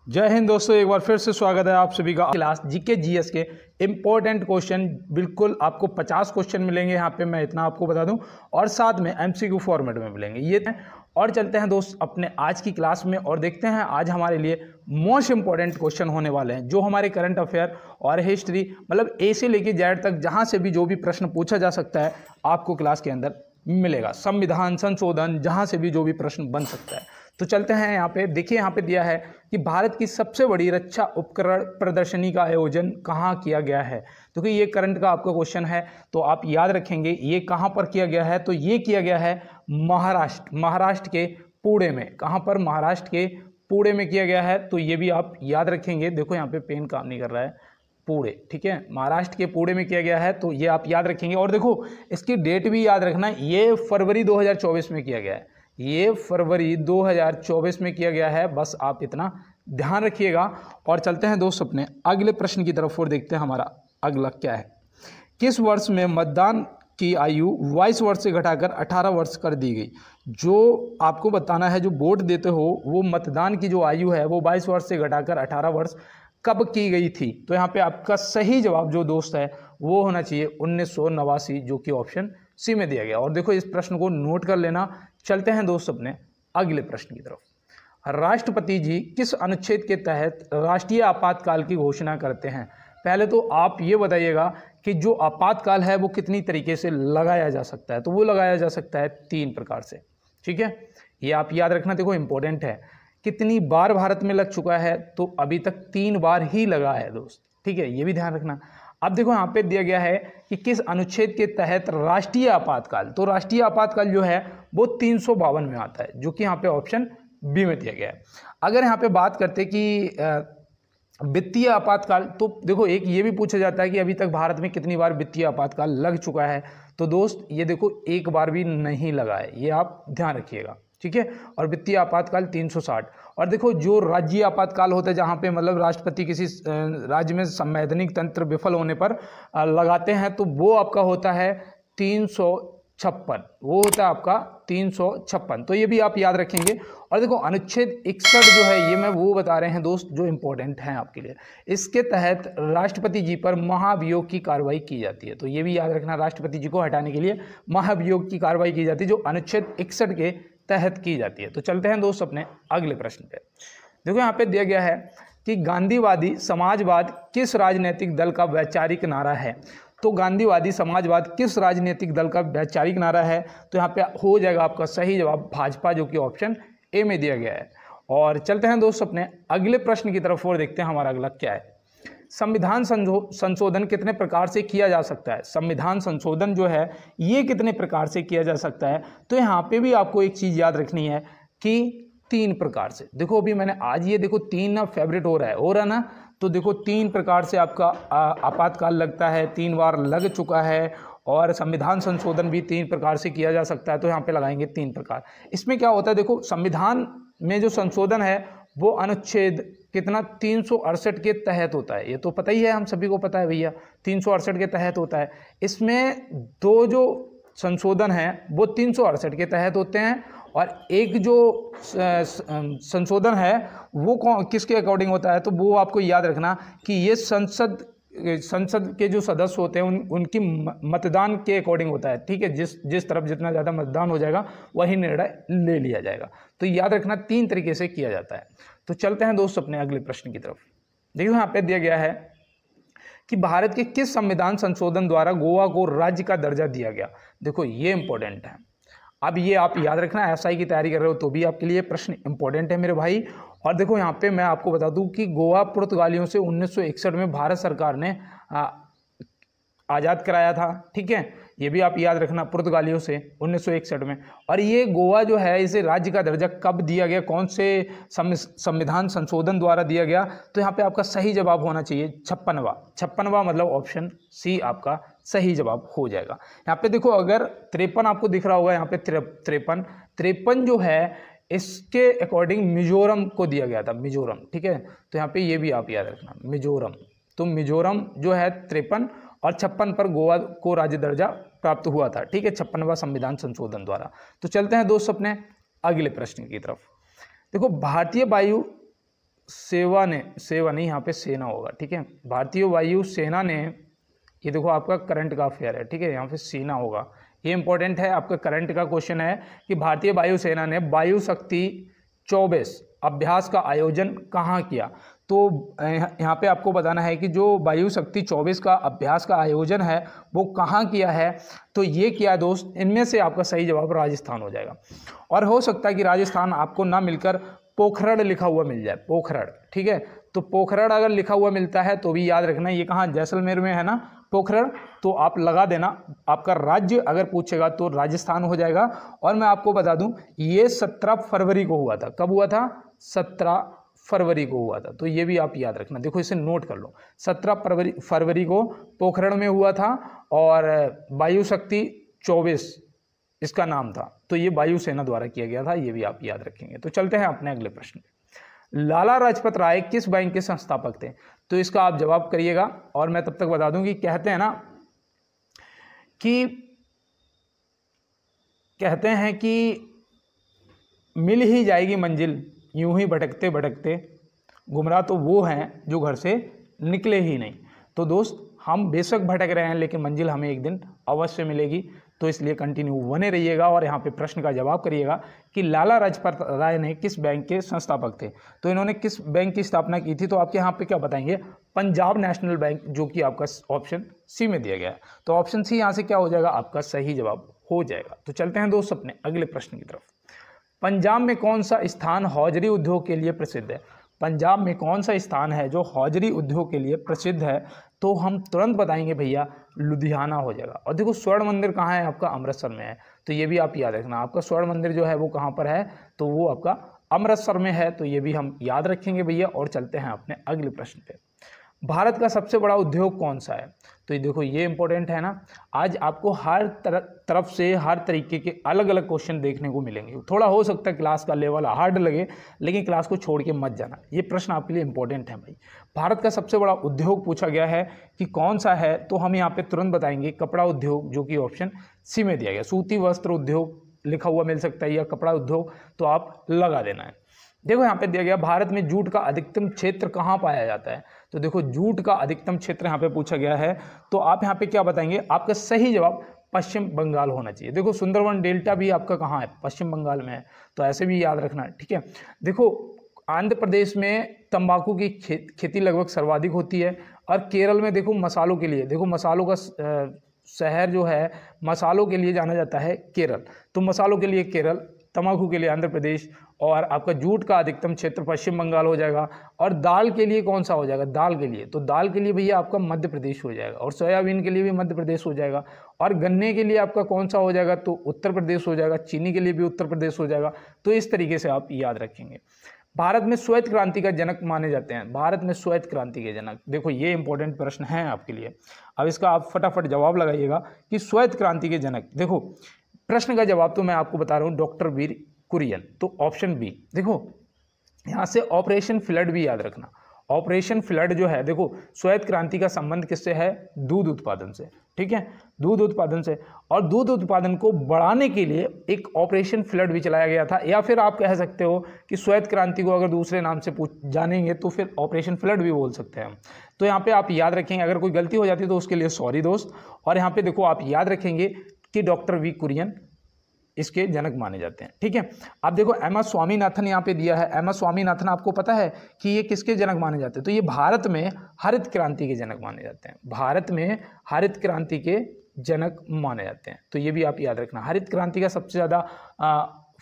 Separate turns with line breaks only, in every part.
जय हिंद दोस्तों, एक बार फिर से स्वागत है आप सभी का क्लास जीके जीएस के इम्पोर्टेंट क्वेश्चन। बिल्कुल आपको 50 क्वेश्चन मिलेंगे यहाँ पे, मैं इतना आपको बता दूं, और साथ में एमसीक्यू फॉर्मेट में मिलेंगे ये। और चलते हैं दोस्त अपने आज की क्लास में और देखते हैं आज हमारे लिए मोस्ट इंपॉर्टेंट क्वेश्चन होने वाले हैं, जो हमारे करंट अफेयर और हिस्ट्री मतलब ए से लेके जेड तक जहाँ से भी जो भी प्रश्न पूछा जा सकता है आपको क्लास के अंदर मिलेगा। संविधान संशोधन जहाँ से भी जो भी प्रश्न बन सकता है। तो चलते हैं यहाँ पे, देखिए यहाँ पे दिया है कि भारत की सबसे बड़ी रक्षा उपकरण प्रदर्शनी का आयोजन कहाँ किया गया है। तो कि ये करंट का आपका क्वेश्चन है, तो आप याद रखेंगे ये कहाँ पर किया गया है। तो ये किया गया है महाराष्ट्र के पुणे में। कहाँ पर? महाराष्ट्र के पुणे में किया गया है, तो ये भी आप याद रखेंगे। देखो यहाँ पे पेन काम नहीं कर रहा है, पुणे, ठीक है, महाराष्ट्र के पुणे में किया गया है, तो ये आप याद रखेंगे। और देखो इसकी डेट भी याद रखना, ये फरवरी 2024 में किया गया है, ये फरवरी 2024 में किया गया है, बस आप इतना ध्यान रखिएगा। और चलते हैं दोस्त अपने अगले प्रश्न की तरफ और देखते हैं हमारा अगला क्या है। किस वर्ष में मतदान की आयु 22 वर्ष से घटाकर 18 वर्ष कर दी गई? जो आपको बताना है, जो वोट देते हो वो मतदान की जो आयु है वो 22 वर्ष से घटाकर 18 वर्ष कब की गई थी? तो यहाँ पे आपका सही जवाब जो दोस्त है वो होना चाहिए 1989, जो कि ऑप्शन सी में दिया गया। और देखो इस प्रश्न को नोट कर लेना। चलते हैं दोस्त अपने अगले प्रश्न की तरफ। राष्ट्रपति जी किस अनुच्छेद के तहत राष्ट्रीय आपातकाल की घोषणा करते हैं? पहले तो आप ये बताइएगा कि जो आपातकाल है वो कितनी तरीके से लगाया जा सकता है। तो वो लगाया जा सकता है 3 प्रकार से, ठीक है, ये आप याद रखना। देखो इंपॉर्टेंट है, कितनी बार भारत में लग चुका है? तो अभी तक 3 बार ही लगा है दोस्त, ठीक है, ये भी ध्यान रखना। अब देखो यहाँ पे दिया गया है कि किस अनुच्छेद के तहत राष्ट्रीय आपातकाल, तो राष्ट्रीय आपातकाल जो है वो 352 में आता है, जो कि यहाँ पे ऑप्शन बी में दिया गया है। अगर यहाँ पे बात करते कि वित्तीय आपातकाल, तो देखो एक ये भी पूछा जाता है कि अभी तक भारत में कितनी बार वित्तीय आपातकाल लग चुका है। तो दोस्त ये देखो एक बार भी नहीं लगा है, ये आप ध्यान रखिएगा, ठीक है। और वित्तीय आपातकाल 360। और देखो जो राज्य आपातकाल होता है, जहाँ पे मतलब राष्ट्रपति किसी राज्य में संवैधानिक तंत्र विफल होने पर लगाते हैं, तो वो आपका होता है 356, वो होता है आपका 356। तो ये भी आप याद रखेंगे। और देखो अनुच्छेद 61 जो है, ये मैं वो बता रहे हैं दोस्त जो इंपॉर्टेंट हैं आपके लिए। इसके तहत राष्ट्रपति जी पर महाभियोग की कार्रवाई की जाती है। तो ये भी याद रखना, राष्ट्रपति जी को हटाने के लिए महाभियोग की कार्रवाई की जाती है, जो अनुच्छेद 61 के तहत की जाती है। तो चलते हैं दोस्त अपने अगले प्रश्न पे। देखो यहाँ पे दिया गया है कि गांधीवादी समाजवाद किस राजनीतिक दल का वैचारिक नारा है? तो गांधीवादी समाजवाद किस राजनीतिक दल का वैचारिक नारा है? तो यहाँ पे हो जाएगा आपका सही जवाब भाजपा, जो कि ऑप्शन ए में दिया गया है। और चलते हैं दोस्त अपने अगले प्रश्न की तरफ और देखते हैं हमारा अगला क्या है। संविधान संशोधन कितने प्रकार से किया जा सकता है? संविधान संशोधन जो है ये कितने प्रकार से किया जा सकता है? तो यहाँ पे भी आपको एक चीज़ याद रखनी है कि 3 प्रकार से। देखो अभी मैंने आज ये देखो 3 ना फेवरेट हो रहा है ना, तो देखो 3 प्रकार से आपका आपातकाल लगता है, 3 बार लग चुका है। और संविधान संशोधन भी 3 प्रकार से किया जा सकता है, तो यहाँ पे लगाएंगे 3 प्रकार। इसमें क्या होता है, देखो संविधान में जो संशोधन है वो अनुच्छेद कितना 368 के तहत होता है। ये तो पता ही है, हम सभी को पता है भैया, 368 के तहत होता है। इसमें 2 जो संशोधन है वो 368 के तहत होते हैं, और एक जो संशोधन है वो किसके अकॉर्डिंग होता है? तो वो आपको याद रखना कि ये संसद के जो सदस्य होते हैं उनकी मतदान के अकॉर्डिंग होता है, ठीक है। जिस तरफ जितना ज़्यादा मतदान हो जाएगा वही निर्णय ले लिया जाएगा। तो याद रखना 3 तरीके से किया जाता है। तो चलते हैं दोस्त अपने अगले प्रश्न की तरफ। देखो यहाँ पे दिया गया है कि भारत के किस संविधान संशोधन द्वारा गोवा को राज्य का दर्जा दिया गया? देखो ये इंपॉर्टेंट है, अब ये आप याद रखना, एसआई की तैयारी कर रहे हो तो भी आपके लिए प्रश्न इंपॉर्टेंट है मेरे भाई। और देखो यहाँ पे मैं आपको बता दूं कि गोवा पुर्तगालियों से 1961 में भारत सरकार ने आज़ाद कराया था, ठीक है, ये भी आप याद रखना, पुर्तगालियों से 1961 में। और ये गोवा जो है इसे राज्य का दर्जा कब दिया गया, कौन से संविधान संशोधन द्वारा दिया गया? तो यहाँ पे आपका सही जवाब होना चाहिए 56वां, मतलब ऑप्शन सी आपका सही जवाब हो जाएगा। यहाँ पे देखो अगर 53 आपको दिख रहा होगा, यहाँ पे 53 जो है इसके अकॉर्डिंग मिजोरम को दिया गया था, मिजोरम, ठीक है। तो यहाँ पे ये भी आप याद रखना मिजोरम। तो मिजोरम जो है 53 और 56 पर गोवा को राज्य दर्जा प्राप्त हुआ था, ठीक है, 56वां संविधान संशोधन द्वारा। तो चलते हैं दोस्त अपने अगले प्रश्न की तरफ। देखो भारतीय वायु सेवा नहीं, यहाँ पे सेना होगा, ठीक है। भारतीय वायु सेना ने, ये देखो आपका करंट का अफेयर है, ठीक है, यहाँ पे सेना होगा, ये इंपॉर्टेंट है, आपका करंट का क्वेश्चन है कि भारतीय वायुसेना ने वायु शक्ति 24 अभ्यास का आयोजन कहाँ किया। तो यहाँ पे आपको बताना है कि जो वायु शक्ति 24 का अभ्यास का आयोजन है वो कहाँ किया है। तो ये किया दोस्त, इनमें से आपका सही जवाब राजस्थान हो जाएगा। और हो सकता है कि राजस्थान आपको ना मिलकर पोखरण लिखा हुआ मिल जाए, पोखरण, ठीक है। तो पोखरण अगर लिखा हुआ मिलता है तो भी याद रखना ये कहाँ, जैसलमेर में है ना पोखरण, तो आप लगा देना। आपका राज्य अगर पूछेगा तो राजस्थान हो जाएगा। और मैं आपको बता दूं ये 17 फरवरी को हुआ था। कब हुआ था? 17 फरवरी को हुआ था। तो ये भी आप याद रखना, देखो इसे नोट कर लो, 17 फरवरी को पोखरण में हुआ था और वायु शक्ति 24 इसका नाम था। तो ये वायुसेना द्वारा किया गया था, ये भी आप याद रखेंगे। तो चलते हैं अपने अगले प्रश्न पे। लाला लाजपत राय किस बैंक के संस्थापक थे? तो इसका आप जवाब करिएगा और मैं तब तक बता दूं कि कहते हैं कि मिल ही जाएगी मंजिल यूं ही भटकते भटकते, गुमराह तो वो हैं जो घर से निकले ही नहीं। तो दोस्त हम बेशक भटक रहे हैं लेकिन मंजिल हमें एक दिन अवश्य मिलेगी। तो इसलिए कंटिन्यू बने रहिएगा और यहाँ पे प्रश्न का जवाब करिएगा कि लाला लाजपत राय ने किस बैंक के संस्थापक थे। तो इन्होंने किस बैंक की स्थापना की थी? तो आपके यहाँ पे क्या बताएंगे? पंजाब नेशनल बैंक, जो कि आपका ऑप्शन सी में दिया गया है। तो ऑप्शन सी यहाँ से क्या हो जाएगा? आपका सही जवाब हो जाएगा। तो चलते हैं दोस्त अपने अगले प्रश्न की तरफ। पंजाब में कौन सा स्थान हौजरी उद्योग के लिए प्रसिद्ध है? पंजाब में कौन सा स्थान है जो हौजरी उद्योग के लिए प्रसिद्ध है? तो हम तुरंत बताएंगे भैया, लुधियाना हो जाएगा। और देखो स्वर्ण मंदिर कहाँ है? आपका अमृतसर में है। तो ये भी आप याद रखना, आपका स्वर्ण मंदिर जो है वो कहाँ पर है? तो वो आपका अमृतसर में है। तो ये भी हम याद रखेंगे भैया। और चलते हैं अपने अगले प्रश्न पे। भारत का सबसे बड़ा उद्योग कौन सा है? तो ये देखो ये इंपॉर्टेंट है ना। आज आपको हर तरफ से हर तरीके के अलग अलग क्वेश्चन देखने को मिलेंगे। थोड़ा हो सकता है क्लास का लेवल हार्ड लगे, लेकिन क्लास को छोड़ के मत जाना, ये प्रश्न आपके लिए इंपॉर्टेंट है भाई। भारत का सबसे बड़ा उद्योग पूछा गया है कि कौन सा है, तो हम यहाँ पे तुरंत बताएंगे कपड़ा उद्योग, जो कि ऑप्शन सी में दिया गया। सूती वस्त्र उद्योग लिखा हुआ मिल सकता है या कपड़ा उद्योग, तो आप लगा देना है। देखो यहाँ पे दिया गया भारत में जूट का अधिकतम क्षेत्र कहाँ पाया जाता है? तो देखो जूट का अधिकतम क्षेत्र यहाँ पे पूछा गया है। तो आप यहाँ पे क्या बताएंगे? आपका सही जवाब पश्चिम बंगाल होना चाहिए। देखो सुंदरवन डेल्टा भी आपका कहाँ है? पश्चिम बंगाल में है। तो ऐसे भी याद रखना है, ठीक है। देखो आंध्र प्रदेश में तंबाकू की खेती लगभग सर्वाधिक होती है। और केरल में देखो मसालों के लिए, देखो मसालों का शहर जो है मसालों के लिए जाना जाता है केरल। तो मसालों के लिए केरल, तंबाकू के लिए आंध्र प्रदेश, और आपका जूट का अधिकतम क्षेत्र पश्चिम बंगाल हो जाएगा। और दाल के लिए कौन सा हो जाएगा? दाल के लिए, तो दाल के लिए भैया आपका मध्य प्रदेश हो जाएगा। और सोयाबीन के लिए भी मध्य प्रदेश हो जाएगा। और गन्ने के लिए आपका कौन सा हो जाएगा? तो उत्तर प्रदेश हो जाएगा। चीनी के लिए भी उत्तर प्रदेश हो जाएगा। तो इस तरीके से आप याद रखेंगे। भारत में श्वेत क्रांति का जनक माने जाते हैं। भारत में श्वेत क्रांति के जनक, देखो ये इंपॉर्टेंट प्रश्न है आपके लिए। अब इसका आप फटाफट जवाब लगाइएगा कि श्वेत क्रांति के जनक। देखो प्रश्न का जवाब तो मैं आपको बता रहा हूँ, डॉक्टर वीर कुरियन। तो ऑप्शन बी। देखो यहाँ से ऑपरेशन फ्लड भी याद रखना। ऑपरेशन फ्लड जो है, देखो श्वेत क्रांति का संबंध किससे है? दूध उत्पादन से, ठीक है, दूध उत्पादन से। और दूध उत्पादन को बढ़ाने के लिए एक ऑपरेशन फ्लड भी चलाया गया था। या फिर आप कह सकते हो कि श्वेत क्रांति को अगर दूसरे नाम से जानेंगे तो फिर ऑपरेशन फ्लड भी बोल सकते हैं हम। तो यहाँ पे आप याद रखेंगे, अगर कोई गलती हो जाती है तो उसके लिए सॉरी दोस्त। और यहाँ पे देखो आप याद रखेंगे कि डॉक्टर वी कुरियन इसके जनक माने जाते हैं, ठीक है। आप देखो एम एस स्वामीनाथन यहाँ पे दिया है। एम एस स्वामीनाथन आपको पता है कि ये किसके जनक माने जाते हैं? तो ये भारत में हरित क्रांति के जनक माने जाते हैं। भारत में हरित क्रांति के जनक माने जाते हैं। तो ये भी आप याद रखना। हरित क्रांति का सबसे ज़्यादा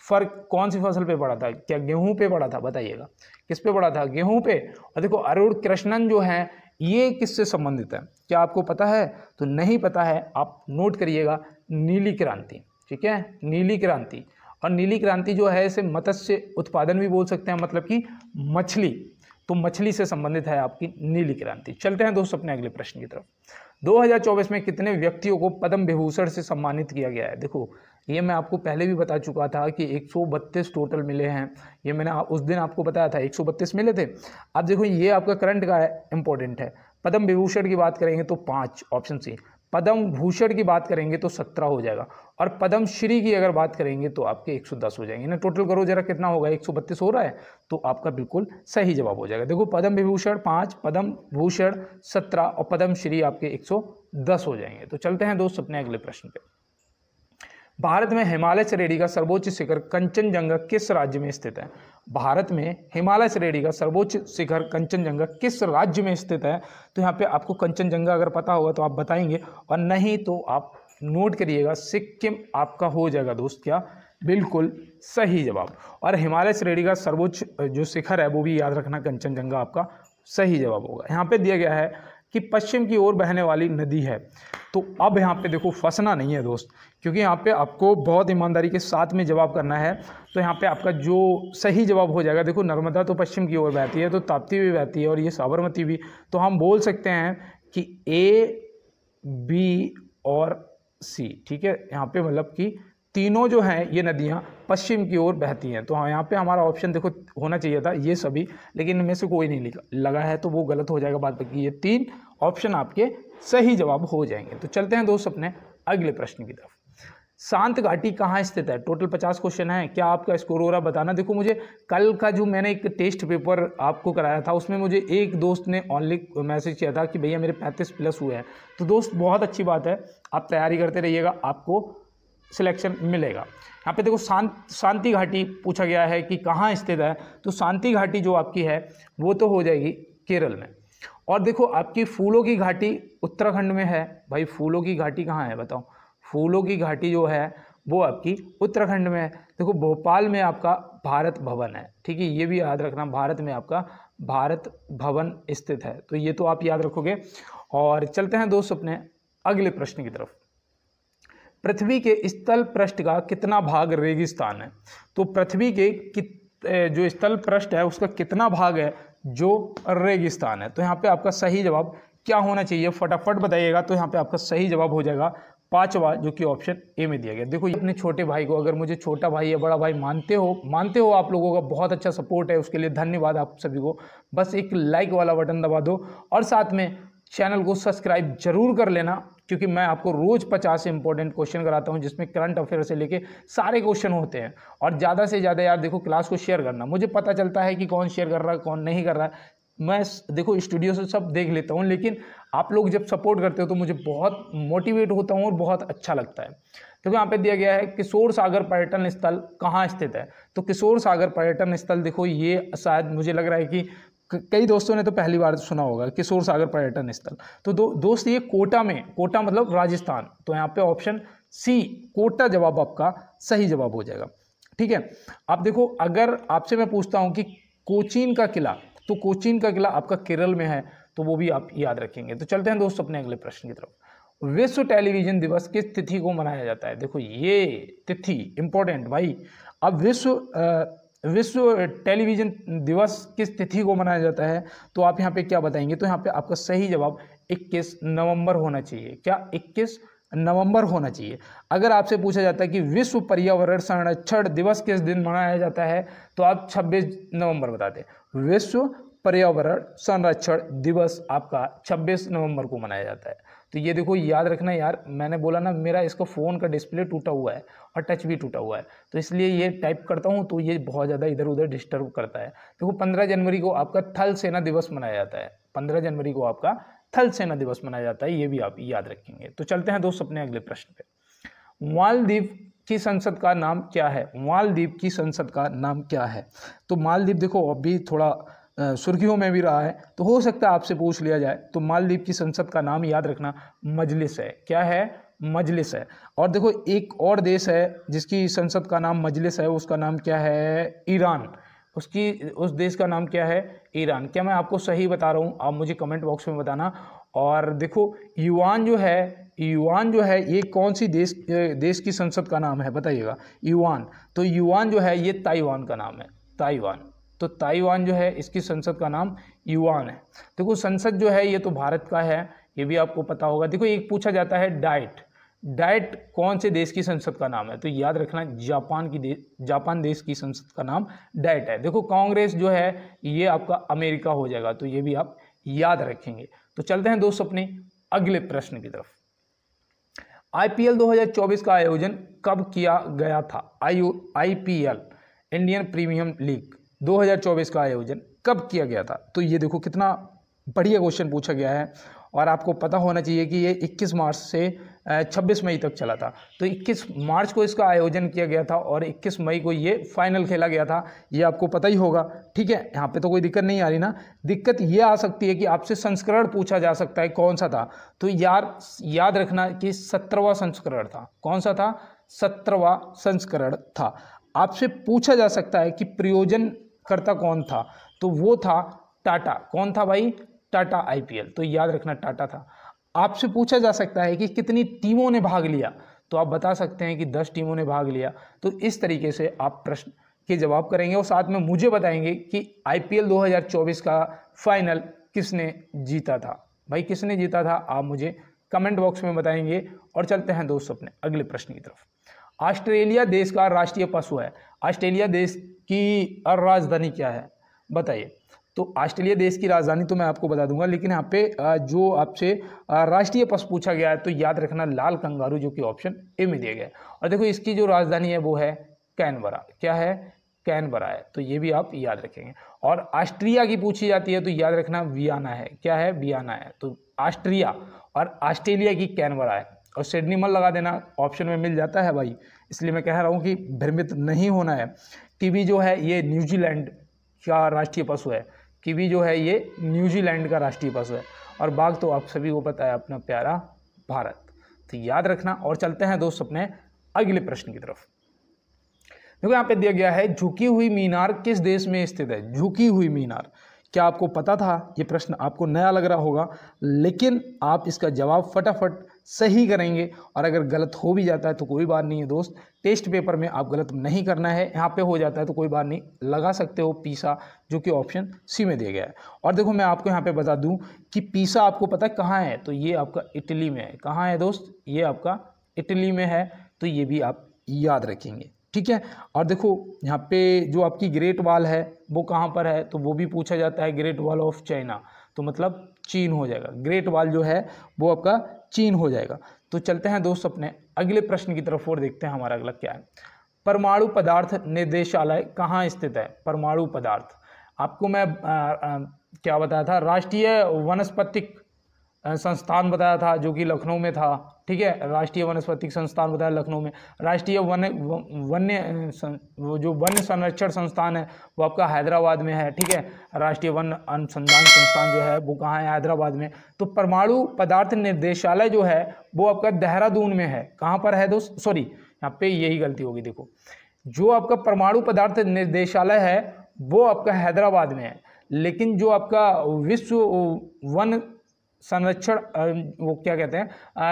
फर्क कौन सी फसल पे पड़ा था? क्या गेहूँ पे पड़ा था? बताइएगा किस पे पड़ा था? गेहूँ पे। और देखो अरुण कृष्णन जो है ये किससे संबंधित है? क्या आपको पता है? तो नहीं पता है, आप नोट करिएगा, नीली क्रांति, ठीक है, नीली क्रांति। और नीली क्रांति जो है इसे मत्स्य उत्पादन भी बोल सकते हैं, मतलब कि मछली। तो मछली से संबंधित है आपकी नीली क्रांति। चलते हैं दोस्तों अपने अगले प्रश्न की तरफ। 2024 में कितने व्यक्तियों को पद्म विभूषण से सम्मानित किया गया है? देखो ये मैं आपको पहले भी बता चुका था कि 132 टोटल मिले हैं। ये मैंने उस दिन आपको बताया था 132 मिले थे। अब देखो ये आपका करंट का इंपॉर्टेंट है। पद्म विभूषण की बात करेंगे तो 5, ऑप्शन सी। पद्म भूषण की बात करेंगे तो 17 हो जाएगा। और पद्मश्री की अगर बात करेंगे तो आपके 110 हो जाएंगे ना। टोटल करो जरा कितना होगा, 132 हो रहा है, तो आपका बिल्कुल सही जवाब हो जाएगा। देखो पद्म विभूषण 5, पद्म भूषण 17 और पद्मश्री आपके 110 हो जाएंगे। तो चलते हैं दोस्त अपने अगले प्रश्न पे। भारत में हिमालय श्रेणी का सर्वोच्च शिखर कंचनजंगा किस राज्य में स्थित है? भारत में हिमालय श्रेणी का सर्वोच्च शिखर कंचनजंगा किस राज्य में स्थित है? तो यहाँ पे आपको कंचनजंगा अगर पता होगा तो आप बताएंगे, और नहीं तो आप नोट करिएगा, सिक्किम आपका हो जाएगा दोस्त क्या, बिल्कुल सही जवाब। और हिमालय श्रेणी का सर्वोच्च जो शिखर है वो भी याद रखना, कंचनजंगा आपका सही जवाब होगा। यहाँ पे दिया गया है कि पश्चिम की ओर बहने वाली नदी है। तो अब यहाँ पे देखो फंसना नहीं है दोस्त, क्योंकि यहाँ पे आपको बहुत ईमानदारी के साथ में जवाब करना है। तो यहाँ पे आपका जो सही जवाब हो जाएगा, देखो नर्मदा तो पश्चिम की ओर बहती है, तो ताप्ती भी बहती है और ये साबरमती भी, तो हम बोल सकते हैं कि ए, बी और सी, ठीक है। यहाँ पे मतलब कि तीनों जो हैं ये नदियाँ पश्चिम की ओर बहती हैं। तो हाँ, यहाँ पे हमारा ऑप्शन देखो होना चाहिए था ये सभी, लेकिन इनमें से कोई नहीं लगा है, तो वो गलत हो जाएगा। बात बाकी ये 3 ऑप्शन आपके सही जवाब हो जाएंगे। तो चलते हैं दोस्त अपने अगले प्रश्न की तरफ। शांत घाटी कहाँ स्थित है? टोटल 50 क्वेश्चन है, क्या आपका स्कोर हो रहा बताना। देखो मुझे कल का जो मैंने एक टेस्ट पेपर आपको कराया था, उसमें मुझे एक दोस्त ने ऑनली मैसेज किया था कि भैया मेरे 35+ हुए हैं। तो दोस्त बहुत अच्छी बात है, आप तैयारी करते रहिएगा, आपको सिलेक्शन मिलेगा। यहाँ पे देखो शांति घाटी पूछा गया है कि कहाँ स्थित है, तो शांति घाटी जो आपकी है वो तो हो जाएगी केरल में। और देखो आपकी फूलों की घाटी उत्तराखंड में है। भाई फूलों की घाटी कहाँ है बताओ? फूलों की घाटी जो है वो आपकी उत्तराखंड में है। देखो भोपाल में आपका भारत भवन है, ठीक है, ये भी याद रखना, भारत में आपका भारत भवन स्थित है। तो ये तो आप याद रखोगे। और चलते हैं दोस्त अपने अगले प्रश्न की तरफ। पृथ्वी के स्थल पृष्ठ का कितना भाग रेगिस्तान है? तो पृथ्वी के जो स्थल पृष्ठ है उसका कितना भाग है जो रेगिस्तान है? तो यहाँ पे आपका सही जवाब क्या होना चाहिए, फटाफट बताइएगा। तो यहाँ पे आपका सही जवाब हो जाएगा 5वां, जो कि ऑप्शन ए में दिया गया। देखो अपने छोटे भाई को, अगर मुझे छोटा भाई या बड़ा भाई मानते हो, आप लोगों का बहुत अच्छा सपोर्ट है, उसके लिए धन्यवाद आप सभी को। बस एक लाइक वाला बटन दबा दो और साथ में चैनल को सब्सक्राइब जरूर कर लेना, क्योंकि मैं आपको रोज 50 इंपॉर्टेंट क्वेश्चन कराता हूं, जिसमें करंट अफेयर से लेके सारे क्वेश्चन होते हैं। और ज़्यादा से ज़्यादा यार देखो क्लास को शेयर करना, मुझे पता चलता है कि कौन शेयर कर रहा है कौन नहीं कर रहा है। मैं देखो स्टूडियो से सब देख लेता हूं, लेकिन आप लोग जब सपोर्ट करते हो तो मुझे बहुत मोटिवेट होता हूं और बहुत अच्छा लगता है। देखो यहाँ पे दिया गया है किशोर सागर पर्यटन स्थल कहाँ स्थित है? तो किशोर सागर पर्यटन स्थल, देखो ये शायद मुझे लग रहा है कि कई दोस्तों ने तो पहली बार सुना होगा किशोर सागर पर्यटन स्थल। तो दोस्त ये कोटा में, कोटा मतलब राजस्थान, तो यहाँ पे ऑप्शन सी कोटा जवाब आपका सही जवाब हो जाएगा, ठीक है। आप देखो अगर आपसे मैं पूछता हूँ कि कोचीन का किला, तो कोचीन का किला आपका केरल में है, तो वो भी आप याद रखेंगे। तो चलते हैं दोस्त अपने अगले प्रश्न की तरफ। विश्व टेलीविजन दिवस किस तिथि को मनाया जाता है? देखो ये तिथि इंपॉर्टेंट भाई। अब विश्व टेलीविजन दिवस किस तिथि को मनाया जाता है? तो आप यहाँ पे क्या बताएंगे? तो यहाँ पे आपका सही जवाब 21 नवंबर होना चाहिए। क्या 21 नवंबर होना चाहिए। अगर आपसे पूछा जाता है कि विश्व पर्यावरण संरक्षण दिवस किस दिन मनाया जाता है, तो आप 26 नवंबर बताते। विश्व पर्यावरण संरक्षण दिवस आपका 26 नवंबर को मनाया जाता है। तो ये देखो याद रखना यार, मैंने बोला ना मेरा इसका फ़ोन का डिस्प्ले टूटा हुआ है और टच भी टूटा हुआ है, तो इसलिए ये टाइप करता हूँ तो ये बहुत ज़्यादा इधर उधर डिस्टर्ब करता है। देखो 15 जनवरी को आपका थल सेना दिवस मनाया जाता है। 15 जनवरी को आपका थल सेना दिवस मनाया जाता है, ये भी आप याद रखेंगे। तो चलते हैं दोस्त अपने अगले प्रश्न पे। मालदीव की संसद का नाम क्या है? मालदीव की संसद का नाम क्या है? तो मालदीव देखो अभी थोड़ा सुर्खियों में भी रहा है, तो हो सकता है आपसे पूछ लिया जाए। तो मालदीव की संसद का नाम याद रखना मजलिस है। क्या है? मजलिस है। और देखो एक और देश है जिसकी संसद का नाम मजलिस है, उसका नाम क्या है? ईरान। उस देश का नाम क्या है? ईरान। क्या मैं आपको सही बता रहा हूँ? आप मुझे कमेंट बॉक्स में बताना। और देखो युआन जो है ये कौन सी देश की संसद का नाम है बताइएगा? युआन। तो युआन जो है ये ताइवान का नाम है, ताइवान। तो ताइवान जो है इसकी संसद का नाम युआन है। देखो संसद जो है ये तो भारत का है, ये भी आपको पता होगा। देखो एक पूछा जाता है डाइट कौन से देश की संसद का नाम है? तो याद रखना जापान देश की संसद का नाम डाइट है। देखो कांग्रेस जो है ये आपका अमेरिका हो जाएगा, तो ये भी आप याद रखेंगे। तो चलते हैं दोस्त अपने अगले प्रश्न की तरफ। IPL 2024 का आयोजन कब किया गया था? IPL इंडियन प्रीमियम लीग 2024 का आयोजन कब किया गया था? तो ये देखो कितना बढ़िया क्वेश्चन पूछा गया है और आपको पता होना चाहिए कि ये 21 मार्च से 26 मई तक चला था। तो 21 मार्च को इसका आयोजन किया गया था और 21 मई को ये फाइनल खेला गया था, ये आपको पता ही होगा। ठीक है, यहाँ पे तो कोई दिक्कत नहीं आ रही ना। दिक्कत ये आ सकती है कि आपसे संस्करण पूछा जा सकता है कौन सा था। तो यार याद रखना कि 17वां संस्करण था। कौन सा था? 17वां संस्करण था। आपसे पूछा जा सकता है कि प्रयोजनकर्ता कौन था, तो वो था टाटा। कौन था भाई? टाटा IPL। तो याद रखना टाटा था। आपसे पूछा जा सकता है कि कितनी टीमों ने भाग लिया, तो आप बता सकते हैं कि 10 टीमों ने भाग लिया। तो इस तरीके से आप प्रश्न के जवाब करेंगे और साथ में मुझे बताएंगे कि IPL 2024 का फाइनल किसने जीता था। भाई किसने जीता था, आप मुझे कमेंट बॉक्स में बताएंगे। और चलते हैं दोस्त अपने अगले प्रश्न की तरफ। ऑस्ट्रेलिया देश का राष्ट्रीय पशु है। ऑस्ट्रेलिया देश की राजधानी क्या है, बताइए। तो ऑस्ट्रेलिया देश की राजधानी तो मैं आपको बता दूंगा, लेकिन यहाँ पे जो आपसे राष्ट्रीय पशु पूछा गया है तो याद रखना लाल कंगारू, जो कि ऑप्शन ए में दिया गया है। और देखो इसकी जो राजधानी है वो है कैनबरा। क्या है? कैनबरा है। तो ये भी आप याद रखेंगे। और ऑस्ट्रिया की पूछी जाती है तो याद रखना वियना है। क्या है? वियना है। तो ऑस्ट्रिया और ऑस्ट्रेलिया की कैनबरा है। और सिडनी मत लगा देना, ऑप्शन में मिल जाता है भाई, इसलिए मैं कह रहा हूँ कि भ्रमित नहीं होना है। कीवी जो है ये न्यूजीलैंड का राष्ट्रीय पशु है। कीवी जो है ये न्यूजीलैंड का राष्ट्रीय पशु है। और बाघ तो आप सभी को पता है, अपना प्यारा भारत। तो याद रखना। और चलते हैं दोस्त अपने अगले प्रश्न की तरफ। देखो यहाँ पे दिया गया है, झुकी हुई मीनार किस देश में स्थित है? झुकी हुई मीनार, क्या आपको पता था? ये प्रश्न आपको नया लग रहा होगा, लेकिन आप इसका जवाब फटाफट सही करेंगे। और अगर गलत हो भी जाता है तो कोई बात नहीं है दोस्त, टेस्ट पेपर में आप गलत नहीं करना है। यहाँ पे हो जाता है तो कोई बात नहीं, लगा सकते हो पीसा, जो कि ऑप्शन सी में दिया गया है। और देखो मैं आपको यहाँ पे बता दूँ कि पीसा आपको पता है कहाँ है? तो ये आपका इटली में है। कहाँ है दोस्त? ये आपका इटली में है। तो ये भी आप याद रखेंगे। ठीक है। और देखो यहाँ पे जो आपकी ग्रेट वॉल है वो कहाँ पर है? तो वो भी पूछा जाता है। ग्रेट वॉल ऑफ चाइना, तो मतलब चीन हो जाएगा। ग्रेट वॉल जो है वो आपका चीन हो जाएगा। तो चलते हैं दोस्त अपने अगले प्रश्न की तरफ और देखते हैं हमारा अगला क्या है। परमाणु पदार्थ निर्देशालय कहाँ स्थित है? परमाणु पदार्थ, आपको मैं क्या बताया था? राष्ट्रीय वनस्पतिक संस्थान बताया था, जो कि लखनऊ में था। ठीक है, राष्ट्रीय वनस्पतिक संस्थान बताया लखनऊ में। राष्ट्रीय वो जो वन्य संरक्षण संस्थान है वो आपका हैदराबाद में है। ठीक है, राष्ट्रीय वन अनुसंधान संस्थान जो है वो कहाँ है? हैदराबाद में। तो परमाणु पदार्थ निर्देशालय जो है वो आपका देहरादून में है। कहाँ पर है दोस्त? सॉरी, यहाँ पे यही गलती होगी। देखो जो आपका परमाणु पदार्थ निर्देशालय है वो आपका हैदराबाद में है, लेकिन जो आपका विश्व वन संरक्षण वो क्या कहते हैं,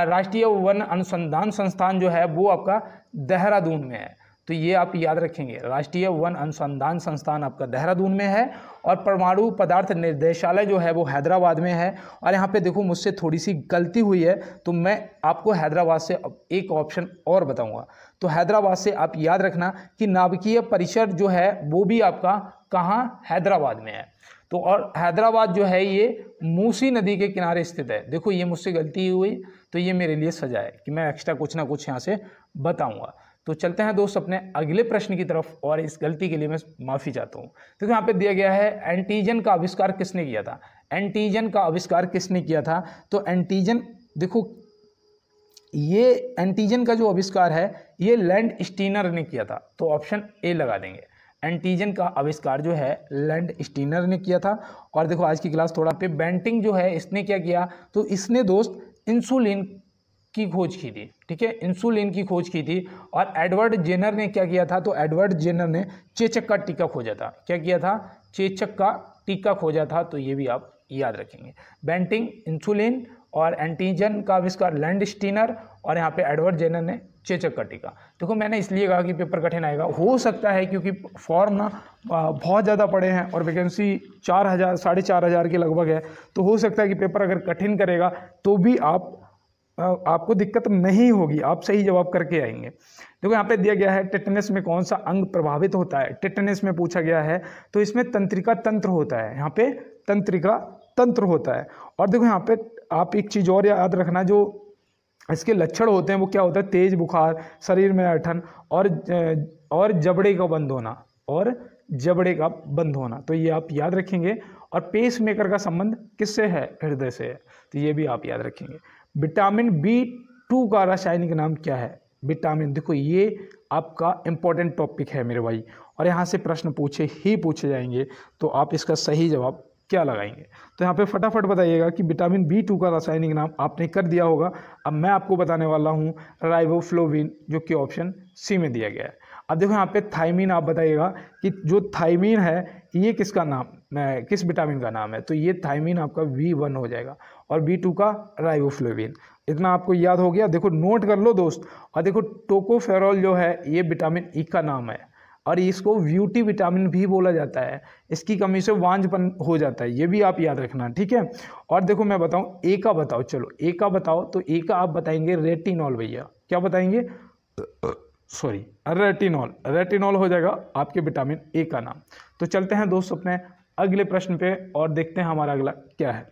राष्ट्रीय वन अनुसंधान संस्थान जो है वो आपका देहरादून में है। तो ये आप याद रखेंगे, राष्ट्रीय वन अनुसंधान संस्थान आपका देहरादून में है और परमाणु पदार्थ निर्देशालय जो है वो हैदराबाद में है। और यहाँ पे देखो मुझसे थोड़ी सी गलती हुई है, तो मैं आपको हैदराबाद से एक ऑप्शन और बताऊंगा। तो हैदराबाद से आप याद रखना कि नाभिकीय परिसर जो है वो भी आपका कहाँ? हैदराबाद में है। तो और हैदराबाद जो है ये मूसी नदी के किनारे स्थित है। देखो ये मुझसे गलती हुई, तो ये मेरे लिए सजा है कि मैं एक्स्ट्रा कुछ ना कुछ यहाँ से बताऊंगा। तो चलते हैं दोस्त अपने अगले प्रश्न की तरफ, और इस गलती के लिए मैं माफ़ी चाहता हूँ। तो यहाँ पे दिया गया है, एंटीजन का आविष्कार किसने किया था? एंटीजन का आविष्कार किसने किया था? तो एंटीजन, देखो ये एंटीजन का जो आविष्कार है ये लैंड स्टीनर ने किया था। तो ऑप्शन ए लगा देंगे। एंटीजन का आविष्कार जो है लैंड स्टीनर ने किया था। और देखो आज की क्लास थोड़ा पे बेंटिंग जो है इसने क्या किया? तो इसने दोस्त इंसुलिन की खोज की थी। ठीक है, इंसुलिन की खोज की थी। और एडवर्ड जेनर ने क्या किया था? तो एडवर्ड जेनर ने चेचक का टीका खोजा था। क्या किया था? चेचक का टीका खोजा था। तो ये भी आप याद रखेंगे। बेंटिंग, इंसुलिन और एंटीजन का आविष्कार लैंड स्टीनर, और यहाँ पे एडवर्ड जेनर ने चेचक का टीका। देखो मैंने इसलिए कहा कि पेपर कठिन आएगा, हो सकता है क्योंकि फॉर्म ना बहुत ज़्यादा पड़े हैं और वैकेंसी 4000 4500 के लगभग है। तो हो सकता है कि पेपर अगर कठिन करेगा तो भी आपको दिक्कत नहीं होगी, आप सही जवाब करके आएंगे। देखो यहाँ पे दिया गया है, टिटनेस में कौन सा अंग प्रभावित होता है? टिटनेस में पूछा गया है, तो इसमें तंत्रिका तंत्र होता है। यहाँ पे तंत्रिका तंत्र होता है। और देखो यहाँ पे आप एक चीज़ और याद रखना, जो इसके लक्षण होते हैं वो क्या होता है, तेज बुखार, शरीर में ऐंठन और जबड़े का बंद होना, और जबड़े का बंद होना। तो ये आप याद रखेंगे। और पेस मेकर का संबंध किससे है, हृदय से है, तो ये भी आप याद रखेंगे। विटामिन B2 का रासायनिक नाम क्या है, विटामिन, देखो ये आपका इंपॉर्टेंट टॉपिक है मेरे भाई, और यहाँ से प्रश्न पूछे जाएंगे, तो आप इसका सही जवाब क्या लगाएंगे। तो यहाँ पे फटाफट बताइएगा कि विटामिन B2 का रासायनिक नाम आपने कर दिया होगा। अब मैं आपको बताने वाला हूँ राइबोफ्लोविन, जो कि ऑप्शन सी में दिया गया है। अब देखो यहाँ पे थायमीन, आप बताइएगा कि जो थायमीन है ये किसका नाम, किस विटामिन का नाम है, तो ये थायमीन आपका V1 हो जाएगा, और B2 का राइबोफ्लोविन। इतना आपको याद हो गया, देखो नोट कर लो दोस्त। और देखो टोकोफेरॉल जो है ये विटामिन ई का नाम है, और इसको ब्यूटी विटामिन भी बोला जाता है। इसकी कमी से वांझपन हो जाता है, ये भी आप याद रखना, ठीक है। और देखो मैं बताऊं, ए का बताओ, चलो ए का बताओ, तो ए का आप बताएंगे रेटिनॉल भैया, क्या बताएंगे, सॉरी रेटिनॉल, रेटिनॉल हो जाएगा आपके विटामिन ए का नाम। तो चलते हैं दोस्त अपने अगले प्रश्न पे और देखते हैं हमारा अगला क्या है।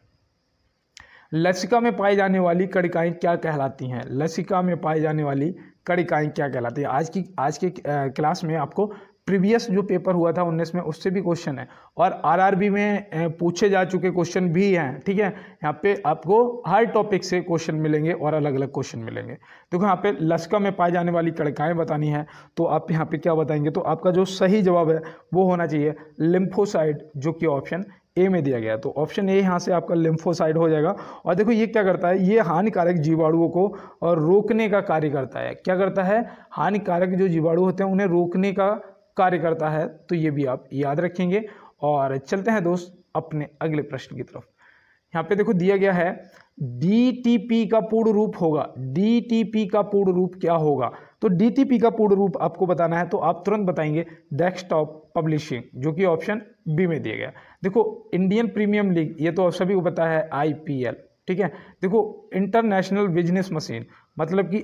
लसिका में पाई जाने वाली कणिकाएं क्या कहलाती हैं, लसिका में पाई जाने वाली कणिकाएं क्या कहलाती है। आज की क्लास में आपको प्रीवियस जो पेपर हुआ था 19 में, उससे भी क्वेश्चन है, और आरआरबी में पूछे जा चुके क्वेश्चन भी हैं, ठीक है। यहाँ पे आपको हर टॉपिक से क्वेश्चन मिलेंगे और अलग अलग क्वेश्चन मिलेंगे। देखो यहाँ पे लसिका में पाई जाने वाली कणिकाएं बतानी है, तो आप यहाँ पे क्या बताएंगे, तो आपका जो सही जवाब है वो होना चाहिए लिम्फोसाइट, जो कि ऑप्शन ए में दिया गया है। तो ऑप्शन ए यहाँ से आपका लिम्फोसाइट हो जाएगा। और देखो ये क्या करता है, ये हानिकारक जीवाणुओं को और रोकने का कार्य करता है। क्या करता है, हानिकारक जो जीवाणु होते हैं उन्हें रोकने का कार्य करता है, तो ये भी आप याद रखेंगे। और चलते हैं दोस्त अपने अगले प्रश्न की तरफ। यहाँ पे देखो दिया गया है डीटीपी का पूर्ण रूप होगा, डीटीपी का पूर्ण रूप क्या होगा। तो डीटीपी का पूर्ण रूप आपको बताना है, तो आप तुरंत बताएंगे डेस्कटॉप पब्लिशिंग, जो कि ऑप्शन बी में दिया गया। देखो इंडियन प्रीमियम लीग, ये तो सभी को पता है, IPL, ठीक है। देखो इंटरनेशनल बिजनेस मशीन, मतलब कि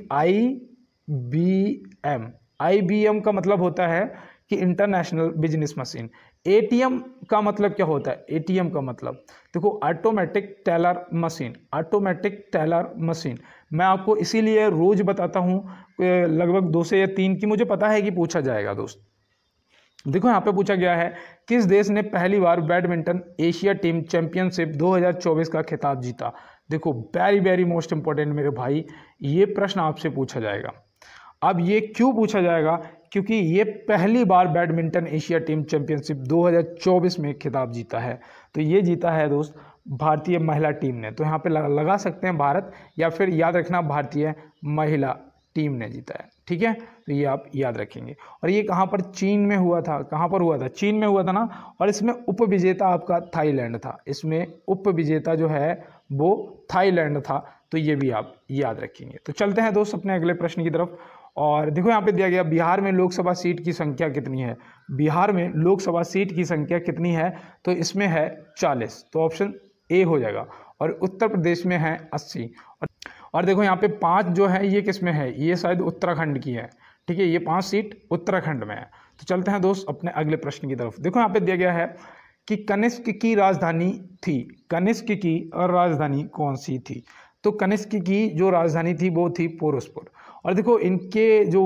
IBM का मतलब होता है कि इंटरनेशनल बिजनेस मशीन। ATM का मतलब क्या होता है, ATM का मतलब देखो automatic teller machine, automatic teller machine. मैं आपको इसीलिए रोज बताता हूँ, लगभग 2 से या 3 की मुझे पता है कि पूछा जाएगा दोस्त। देखो यहाँ पे पूछा गया है किस देश ने पहली बार बैडमिंटन एशिया टीम चैंपियनशिप 2024 का खिताब जीता। देखो वेरी वेरी मोस्ट इंपॉर्टेंट मेरे भाई, ये प्रश्न आपसे पूछा जाएगा। अब ये क्यों पूछा जाएगा, क्योंकि ये पहली बार बैडमिंटन एशिया टीम चैंपियनशिप 2024 में खिताब जीता है। तो ये जीता है दोस्त भारतीय महिला टीम ने। तो यहाँ पे लगा सकते हैं भारत, या फिर याद रखना भारतीय महिला टीम ने जीता है, ठीक है। तो ये आप याद रखेंगे। और ये कहाँ पर, चीन में हुआ था, कहाँ पर हुआ था, चीन में हुआ था ना। और इसमें उपविजेता आपका थाईलैंड था, इसमें उपविजेता जो है वो थाईलैंड था। तो ये भी आप याद रखेंगे। तो चलते हैं दोस्त अपने अगले प्रश्न की तरफ। और देखो यहाँ पे दिया गया बिहार में लोकसभा सीट की संख्या कितनी है, बिहार में लोकसभा सीट की संख्या कितनी है, तो इसमें है 40, तो ऑप्शन ए हो जाएगा। और उत्तर प्रदेश में है 80। और देखो यहाँ पे 5 जो है ये किस में है, ये शायद उत्तराखंड की है, ठीक है। ये 5 सीट उत्तराखंड में है। तो चलते हैं दोस्त अपने अगले प्रश्न की तरफ। देखो यहाँ पे दिया गया है कि कनिष्क की राजधानी थी, कनिष्क की राजधानी कौन सी थी। तो कनिष्क की जो राजधानी थी वो थी पोरसपुर। और देखो इनके जो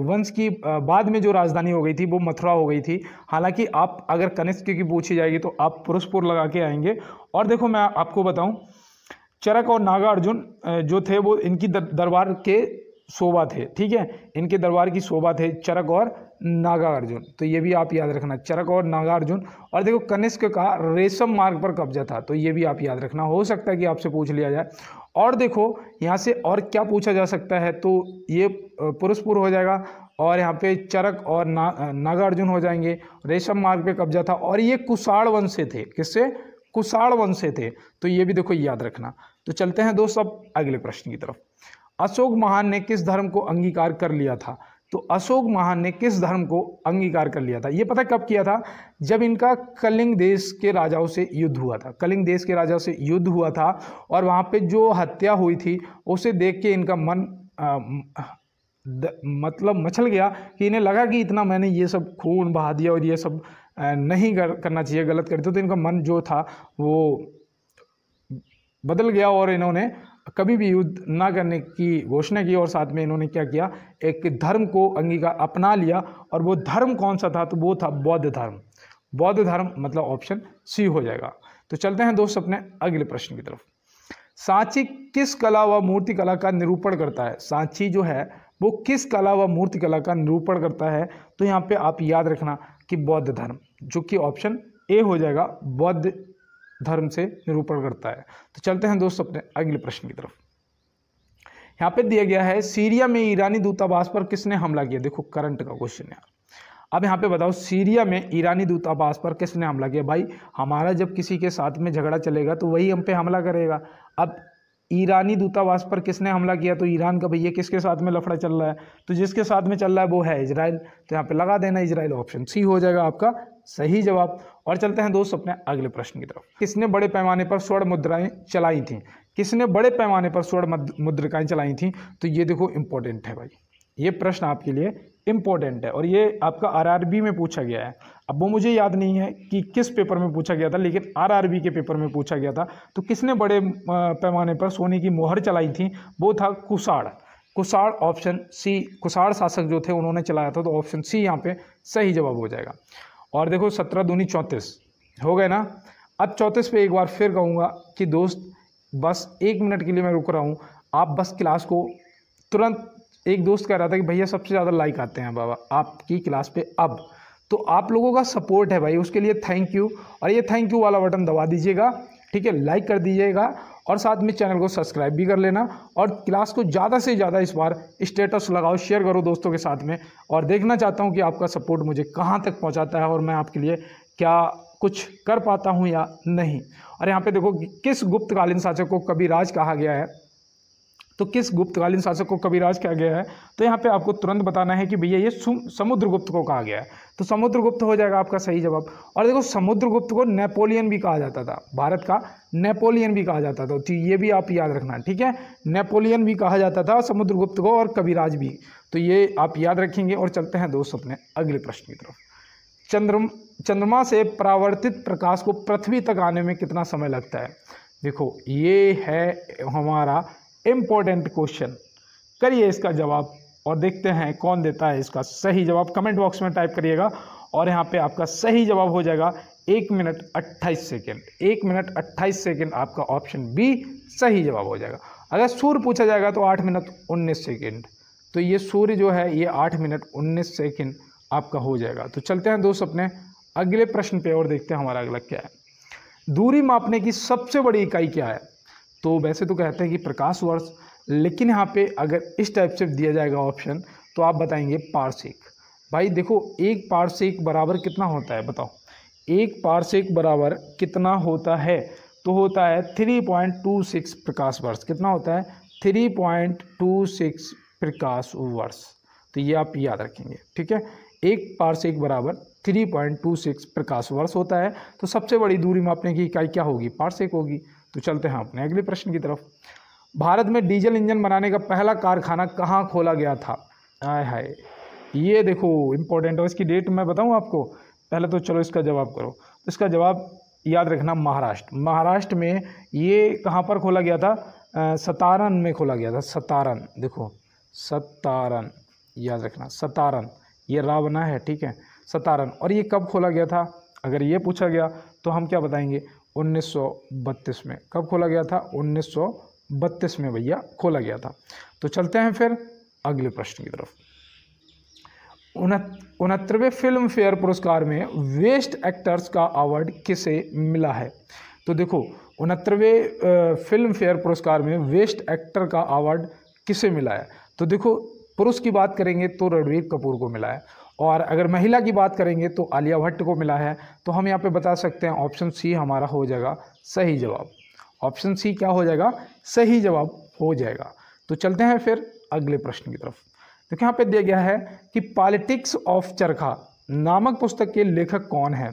वंश की बाद में जो राजधानी हो गई थी वो मथुरा हो गई थी। हालांकि आप अगर कनिष्क की पूछी जाएगी तो आप पोरसपुर लगा के आएंगे। और देखो मैं आपको बताऊं, चरक और नागार्जुन जो थे वो इनकी दरबार के शोभा थे, ठीक है। इनके दरबार की शोभा थे चरक और नागार्जुन। तो ये भी आप याद रखना, चरक और नागार्जुन। और देखो कनिष्क का रेशम मार्ग पर कब्जा था, तो ये भी आप याद रखना, हो सकता है कि आपसे पूछ लिया जाए। और देखो यहाँ से और क्या पूछा जा सकता है, तो ये पोरसपुर हो जाएगा, और यहाँ पे चरक और नागार्जुन हो जाएंगे। रेशम मार्ग पे कब्जा था, और ये कुषाण वंश से थे, किससे, कुषाण वंश से थे। तो ये भी देखो याद रखना। तो चलते हैं दोस्त अब अगले प्रश्न की तरफ। अशोक महान ने किस धर्म को अंगीकार कर लिया था। तो अशोक महान ने किस धर्म को अंगीकार कर लिया था, ये पता कब किया था, जब इनका कलिंग देश के राजाओं से युद्ध हुआ था। कलिंग देश के राजाओं से युद्ध हुआ था, और वहाँ पे जो हत्या हुई थी उसे देख के इनका मन मतलब मचल गया, कि इन्हें लगा कि इतना मैंने ये सब खून बहा दिया और ये सब नहीं करना चाहिए, गलत करते। तो इनका मन जो था वो बदल गया, और इन्होंने कभी भी युद्ध ना करने की घोषणा की और साथ में इन्होंने क्या किया, एक धर्म को अंगीकार अपना लिया। और वो धर्म कौन सा था, तो वो था बौद्ध धर्म। बौद्ध धर्म मतलब ऑप्शन सी हो जाएगा। तो चलते हैं दोस्त अपने अगले प्रश्न की तरफ। सांची किस कला व मूर्ति कला का निरूपण करता है? सांची जो है वो किस कला व मूर्ति कला का निरूपण करता है? तो यहाँ पे आप याद रखना कि बौद्ध धर्म, जो कि ऑप्शन ए हो जाएगा, बौद्ध धर्म से निरूपण करता है। तो चलते हैं दोस्त अपने अगले प्रश्न की तरफ। यहाँ पे दिया गया है सीरिया में ईरानी दूतावास पर किसने हमला किया? देखो करंट का क्वेश्चन है। अब यहाँ पे बताओ सीरिया में ईरानी दूतावास पर किसने हमला किया? भाई हमारा जब किसी के साथ में झगड़ा चलेगा तो वही हम पे हमला करेगा। अब ईरानी दूतावास पर किसने हमला किया? तो ईरान का भैया किसके साथ में लफड़ा चल रहा है? तो जिसके साथ में चल रहा है वो है इजराइल। तो यहाँ पे लगा देना इजराइल, ऑप्शन सी हो जाएगा आपका सही जवाब। और चलते हैं दोस्त अपने अगले प्रश्न की तरफ। किसने बड़े पैमाने पर स्वर्ण मुद्राएं चलाई थी? किसने बड़े पैमाने पर स्वर्ण मुद्रिकाएं चलाई थी? तो ये देखो इंपॉर्टेंट है भाई, ये प्रश्न आपके लिए इंपॉर्टेंट है और ये आपका आरआरबी में पूछा गया है। अब वो मुझे याद नहीं है कि किस पेपर में पूछा गया था, लेकिन आरआरबी के पेपर में पूछा गया था। तो किसने बड़े पैमाने पर सोने की मोहर चलाई थी? वो था कुषाण। कुषाण ऑप्शन सी, कुषाण शासक जो थे उन्होंने चलाया था। तो ऑप्शन सी यहाँ पे सही जवाब हो जाएगा। और देखो 17 दूनी 34 हो गए ना। अब 34 पे एक बार फिर कहूँगा कि दोस्त बस 1 मिनट के लिए मैं रुक रहा हूँ, आप बस क्लास को तुरंत, एक दोस्त कह रहा था कि भैया सबसे ज़्यादा लाइक आते हैं बाबा आपकी क्लास पे अब, तो आप लोगों का सपोर्ट है भाई, उसके लिए थैंक यू। और ये थैंक यू वाला बटन दबा दीजिएगा, ठीक है, लाइक कर दीजिएगा और साथ में चैनल को सब्सक्राइब भी कर लेना। और क्लास को ज़्यादा से ज़्यादा इस बार स्टेटस लगाओ, शेयर करो दोस्तों के साथ में। और देखना चाहता हूँ कि आपका सपोर्ट मुझे कहाँ तक पहुँचाता है और मैं आपके लिए क्या कुछ कर पाता हूँ या नहीं। और यहाँ पे देखो किस गुप्तकालीन शासक को कविराज कहा गया है? तो किस गुप्तकालीन शासक को कविराज कहा गया है? तो यहाँ पे आपको तुरंत बताना है कि भैया ये समुद्रगुप्त को कहा गया है। तो समुद्रगुप्त हो जाएगा आपका सही जवाब। और देखो समुद्रगुप्त को नेपोलियन भी कहा जाता था, भारत का नेपोलियन भी कहा जाता था। तो ये भी आप याद रखना, ठीक है, नेपोलियन भी कहा जाता था समुद्रगुप्त को और कविराज भी। तो ये आप याद रखेंगे। और चलते हैं दोस्त अपने अगले प्रश्न की तरफ। चंद्रमा से परावर्तित प्रकाश को पृथ्वी तक आने में कितना समय लगता है? देखो ये है हमारा इम्पोर्टेंट क्वेश्चन। करिए इसका जवाब और देखते हैं कौन देता है इसका सही जवाब। कमेंट बॉक्स में टाइप करिएगा और यहाँ पे आपका सही जवाब हो जाएगा 1 मिनट 28 सेकेंड। 1 मिनट 28 सेकेंड आपका ऑप्शन बी सही जवाब हो जाएगा। अगर सूर्य पूछा जाएगा तो 8 मिनट 19 सेकेंड। तो ये सूर्य जो है ये 8 मिनट 19 सेकेंड आपका हो जाएगा। तो चलते हैं दोस्त अपने अगले प्रश्न पे और देखते हैं हमारा अगला क्या है। दूरी मापने की सबसे बड़ी इकाई क्या है? तो वैसे तो कहते हैं कि प्रकाश वर्ष, लेकिन यहाँ पे अगर इस टाइप से दिया जाएगा ऑप्शन तो आप बताएंगे पारसेक। भाई देखो 1 पारसेक बराबर कितना होता है बताओ? 1 पारसेक बराबर कितना होता है? तो होता है 3.26 प्रकाश वर्ष। कितना होता है? 3.26 प्रकाश वर्ष। तो ये आप याद रखेंगे, ठीक है। 1 पारसेक बराबर 3.26 प्रकाश वर्ष होता है। तो सबसे बड़ी दूरी मापने की इकाई क्या होगी? पारसेक होगी। तो चलते हैं अपने अगले प्रश्न की तरफ। भारत में डीजल इंजन बनाने का पहला कारखाना कहाँ खोला गया था? आय हाय, ये देखो इंपॉर्टेंट है। इसकी डेट मैं बताऊँ आपको? पहले तो चलो इसका जवाब करो। तो इसका जवाब याद रखना महाराष्ट्र। महाराष्ट्र में ये कहाँ पर खोला गया था? सतारन में खोला गया था। सतारन, देखो सतारन याद रखना, सतारन, ये रा बना है, ठीक है, सतारन। और ये कब खोला गया था? अगर ये पूछा गया तो हम क्या बताएंगे? 1932 में। कब खोला गया था? 1932 में भैया खोला गया था। तो चलते हैं फिर अगले प्रश्न की तरफ। 69वें फिल्म फेयर पुरस्कार में बेस्ट एक्टर्स का अवार्ड किसे मिला है? तो देखो 69वें फिल्म फेयर पुरस्कार में बेस्ट एक्टर का अवार्ड किसे मिला है? तो देखो पुरुष की बात करेंगे तो रणबीर कपूर को मिला है, और अगर महिला की बात करेंगे तो आलिया भट्ट को मिला है। तो हम यहाँ पे बता सकते हैं ऑप्शन सी हमारा हो जाएगा सही जवाब। ऑप्शन सी क्या हो जाएगा? सही जवाब हो जाएगा। तो चलते हैं फिर अगले प्रश्न की तरफ। देखिए यहाँ पे दिया गया है कि पॉलिटिक्स ऑफ चरखा नामक पुस्तक के लेखक कौन है?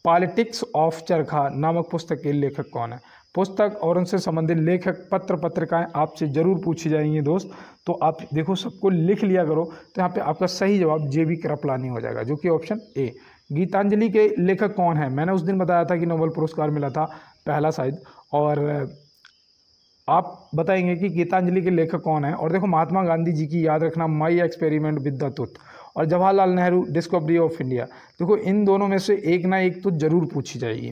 पॉलिटिक्स ऑफ चरखा नामक पुस्तक के लेखक कौन है? पुस्तक और उनसे संबंधित लेखक, पत्र पत्रिकाएं आपसे जरूर पूछी जाएंगी दोस्त। तो आप देखो सबको लिख लिया करो। तो यहाँ पे आपका सही जवाब जेबी कृपलानी हो जाएगा, जो कि ऑप्शन ए। गीतांजलि के लेखक कौन है? मैंने उस दिन बताया था कि नोबेल पुरस्कार मिला था पहला शायद। और आप बताएंगे कि गीतांजलि के लेखक कौन है। और देखो महात्मा गांधी जी की याद रखना, my experiment with the truth, और Jawaharlal Nehru discovery of India. देखो इन दोनों में से एक ना एक तो जरूर पूछी जाएगी,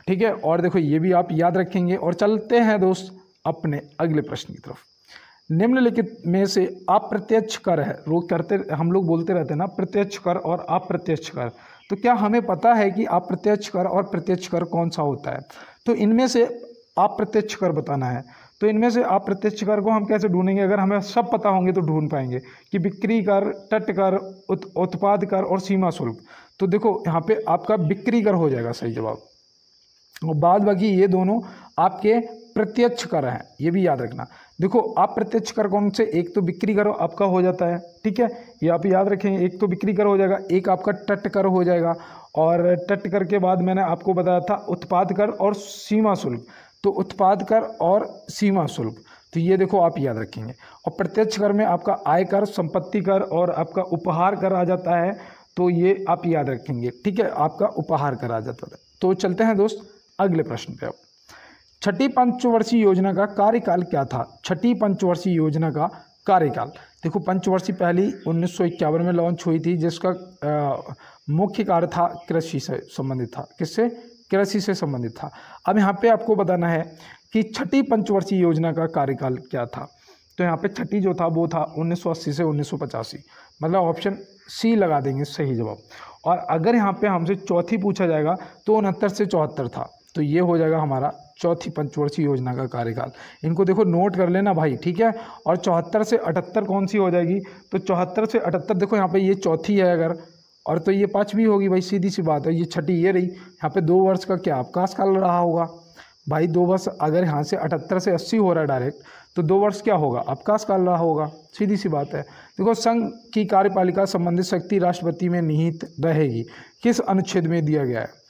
ठीक है। और देखो ये भी आप याद रखेंगे। और चलते हैं दोस्त अपने अगले प्रश्न की तरफ। निम्नलिखित में से अप्रत्यक्ष कर है, रोज करते हम लोग बोलते रहते हैं ना प्रत्यक्ष कर और अप्रत्यक्ष कर, तो क्या हमें पता है कि अप्रत्यक्ष कर और प्रत्यक्ष कर कौन सा होता है? तो इनमें से अप्रत्यक्ष कर बताना है। तो इनमें से अप्रत्यक्ष कर को हम कैसे ढूंढेंगे? अगर हमें सब पता होंगे तो ढूंढ पाएंगे कि बिक्री कर, तट कर, उत्पाद कर और सीमा शुल्क। तो देखो यहाँ पे आपका बिक्री कर हो जाएगा सही जवाब, और बाद बाकी ये दोनों आपके प्रत्यक्ष कर हैं, ये भी याद रखना। देखो अप्रत्यक्ष कर कौन से? एक तो बिक्री कर आपका हो जाता है, ठीक है, ये आप याद रखेंगे। एक तो बिक्री कर हो जाएगा, एक आपका तट कर हो जाएगा, और तट कर के बाद मैंने आपको बताया था उत्पाद कर और सीमा शुल्क। तो उत्पाद कर और सीमा शुल्क, तो ये देखो आप याद रखेंगे। और प्रत्यक्ष कर में आपका आय कर, संपत्ति कर और आपका उपहार कर आ जाता है, तो ये आप याद रखेंगे, ठीक है, आपका उपहार कर आ जाता है। तो चलते हैं दोस्त अगले प्रश्न पे। अब छठी पंचवर्षीय योजना का कार्यकाल क्या था? छठी पंचवर्षीय योजना का कार्यकाल, देखो पंचवर्षीय पहली 1951 में लॉन्च हुई थी, जिसका मुख्य कार्य था कृषि से संबंधित था। किससे? कृषि से संबंधित था। अब यहाँ पे आपको बताना है कि छठी पंचवर्षीय योजना का कार्यकाल क्या था। तो यहाँ पे छठी जो था वो था 1980 से 1985, मतलब ऑप्शन सी लगा देंगे सही जवाब। और अगर यहाँ पे हमसे चौथी पूछा जाएगा तो 69 से 74 था, तो ये हो जाएगा हमारा चौथी पंचवर्षीय योजना का कार्यकाल। इनको देखो नोट कर लेना भाई, ठीक है। और 74 से 78 कौन सी हो जाएगी? तो 74 से 78 देखो यहाँ पे ये चौथी है अगर, और तो ये पाँचवीं होगी भाई, सीधी सी बात है। ये छठी ये रही, यहाँ पे 2 वर्ष का क्या अवकाश काल रहा होगा भाई। 2 वर्ष अगर यहाँ से 78 से 80 हो रहा है डायरेक्ट, तो 2 वर्ष क्या होगा? अवकाश काल रहा होगा, सीधी सी बात है। देखो संघ की कार्यपालिका संबंधित शक्ति राष्ट्रपति में निहित रहेगी, किस अनुच्छेद में दिया गया है?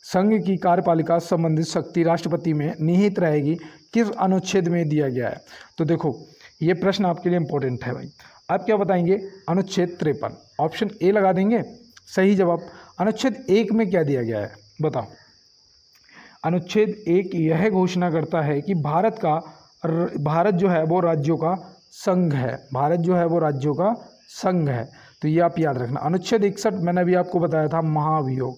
संघ की कार्यपालिका संबंधित शक्ति राष्ट्रपति में निहित रहेगी, किस अनुच्छेद में दिया गया है? तो देखो ये प्रश्न आपके लिए इंपॉर्टेंट है भाई। आप क्या बताएंगे? अनुच्छेद 53, ऑप्शन ए लगा देंगे सही जवाब। अनुच्छेद 1 में क्या दिया गया है बताओ? अनुच्छेद 1 यह घोषणा करता है कि भारत जो है वो राज्यों का संघ है। भारत जो है वो राज्यों का संघ है, तो ये आप याद रखना। अनुच्छेद 61 मैंने अभी आपको बताया था, महाभियोग,